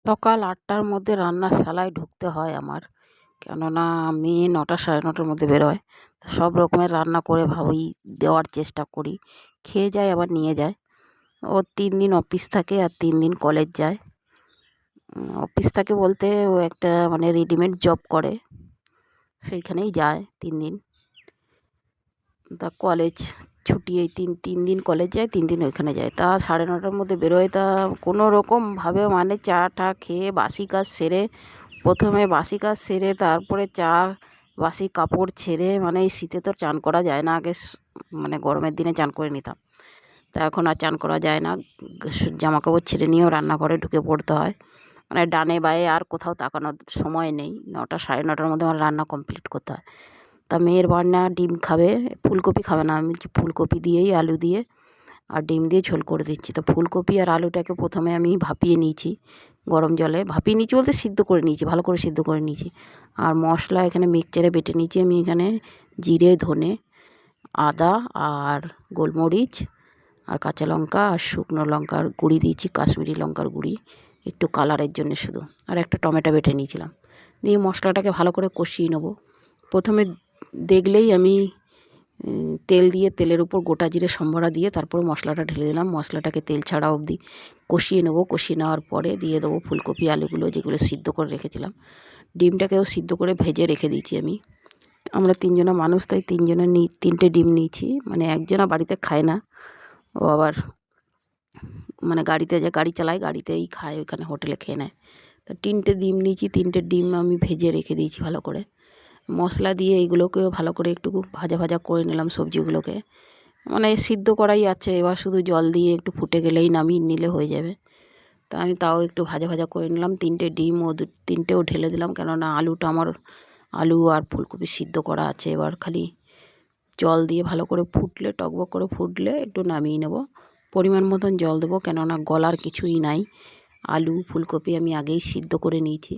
সকাল ৮টার মধ্যে রান্নাশালায় ঢুকতে হয় আমার, কেননা মেয়ে ৯টা সাড়ে ৯টার মধ্যে বেরোয়। সব রকমের রান্না করে ভাবেই দেওয়ার চেষ্টা করি। খেয়ে যায় আবার নিয়ে যায়। ওর ৩ দিন অফিস থাকে আর ৩ দিন কলেজ যায়। অফিস থাকে বলতে ও একটা রেডিমেড জব করে, সেইখানেই যায় ৩ দিন। তা কলেজ ছুটি এই তিন দিন কলেজ যায়, 3 দিন ওইখানে যায়। তা 9:30টার মধ্যে বেরোয়। তা কোনো রকমভাবে চা টা খেয়ে বাসি কাজ সেরে, প্রথমে বাসি কাজ সেরে তারপরে চা, বাসি কাপড় ছেড়ে, এই শীতে তো চান করা যায় না। আগে গরমের দিনে চান করে নিতাম, তা এখন আর চান করা যায় না। জামা কাপড় ছেড়ে নিয়েও রান্নাঘরে ঢুকে পড়তে হয়। ডানে বায়ে আর কোথাও তাকানোর সময় নেই। 9টা সাড়ে 9টার মধ্যে আমার রান্না কমপ্লিট করতে হয়। তা মেয়ের বান্না ডিম খাবে, ফুলকপি খাবে না। আমি ফুলকপি দিয়েই আলু দিয়ে আর ডিম দিয়ে ঝোল করে দিচ্ছি। তো ফুলকপি আর আলুটাকে প্রথমে আমি ভাপিয়ে নিয়েছি গরম জলে। ভাপিয়ে নিয়েছি বলতে সিদ্ধ করে নিয়েছি, ভালো করে সিদ্ধ করে নিয়েছি। আর মশলা এখানে মিক্সচারে বেটে নিয়েছি। আমি এখানে জিরে, ধনে, আদা আর গোলমরিচ আর কাঁচা লঙ্কা আর শুকনো লঙ্কার গুঁড়ি দিয়েছি, কাশ্মীরি লঙ্কার গুঁড়ি একটু কালারের জন্য শুধু। আর একটা টমেটো বেটে নিয়েছিলাম। দিয়ে মশলাটাকে ভালো করে কষিয়ে নেব। প্রথমে দেখলেই আমি তেল দিয়ে, তেলের উপর গোটা জিরে সম্বরা দিয়ে তারপর মশলাটা ঢেলে দিলাম। মশলাটাকে তেল ছাড়া অবধি কষিয়ে নেব। কষিয়ে নেওয়ার পরে দিয়ে দেবো ফুলকপি আলুগুলো, যেগুলো সিদ্ধ করে রেখেছিলাম। ডিমটাকেও সিদ্ধ করে ভেজে রেখে দিয়েছি আমি। আমরা 3 জনা মানুষ, তাই 3 জনের 3টে ডিম নিয়েছি। একজনা বাড়িতে খায় না, ও আবার গাড়িতে যে গাড়ি চালায়, গাড়িতেই খায়, ওইখানে হোটেলে খেয়ে নেয়। তো 3টে ডিম নিয়েছি। 3টে ডিম আমি ভেজে রেখে দিয়েছি ভালো করে। মশলা দিয়ে এইগুলোকেও ভালো করে একটু ভাজা ভাজা করে নিলাম। সবজিগুলোকে সিদ্ধ করাই আছে, এবার শুধু জল দিয়ে একটু ফুটে গেলেই নামিয়ে নিলে হয়ে যাবে। তা আমি তাও একটু ভাজা ভাজা করে নিলাম। 3টে ডিম ও 3টেও ঢেলে দিলাম, কেননা আলুটা আমার, আলু আর ফুলকপি সিদ্ধ করা আছে। এবার খালি জল দিয়ে ভালো করে ফুটলে, টকবক করে ফুটলে একটু নামিয়ে নেব। পরিমাণ মতন জল দেবো, কেননা গলার কিছুই নাই। আলু ফুলকপি আমি আগেই সিদ্ধ করে নিয়েছি,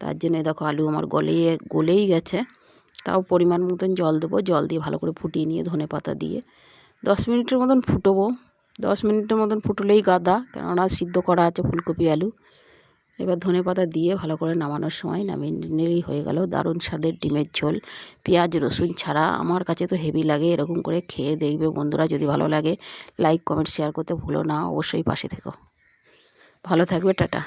তার জন্য দেখো আলু আমার গলেই গেছে। তাও পরিমাণ মতন জল দেবো। জল দিয়ে ভালো করে ফুটিয়ে নিয়ে ধনেপাতা দিয়ে 10 মিনিটের মতন ফুটবো। 10 মিনিটের মতন ফুটলেই গাদা, কেননা সিদ্ধ করা আছে ফুলকপি আলু। এবার ধনেপাতা দিয়ে ভালো করে নামানোর সময় নামিয়ে নিলেই হয়ে গেল দারুণ স্বাদের ডিমের ঝোল, পেঁয়াজ রসুন ছাড়া। আমার কাছে তো হেভি লাগে। এরকম করে খেয়ে দেখবে বন্ধুরা, যদি ভালো লাগে লাইক কমেন্ট শেয়ার করতে ভুলো না। অবশ্যই পাশে থেকো। ভালো থাকবে, টাটা।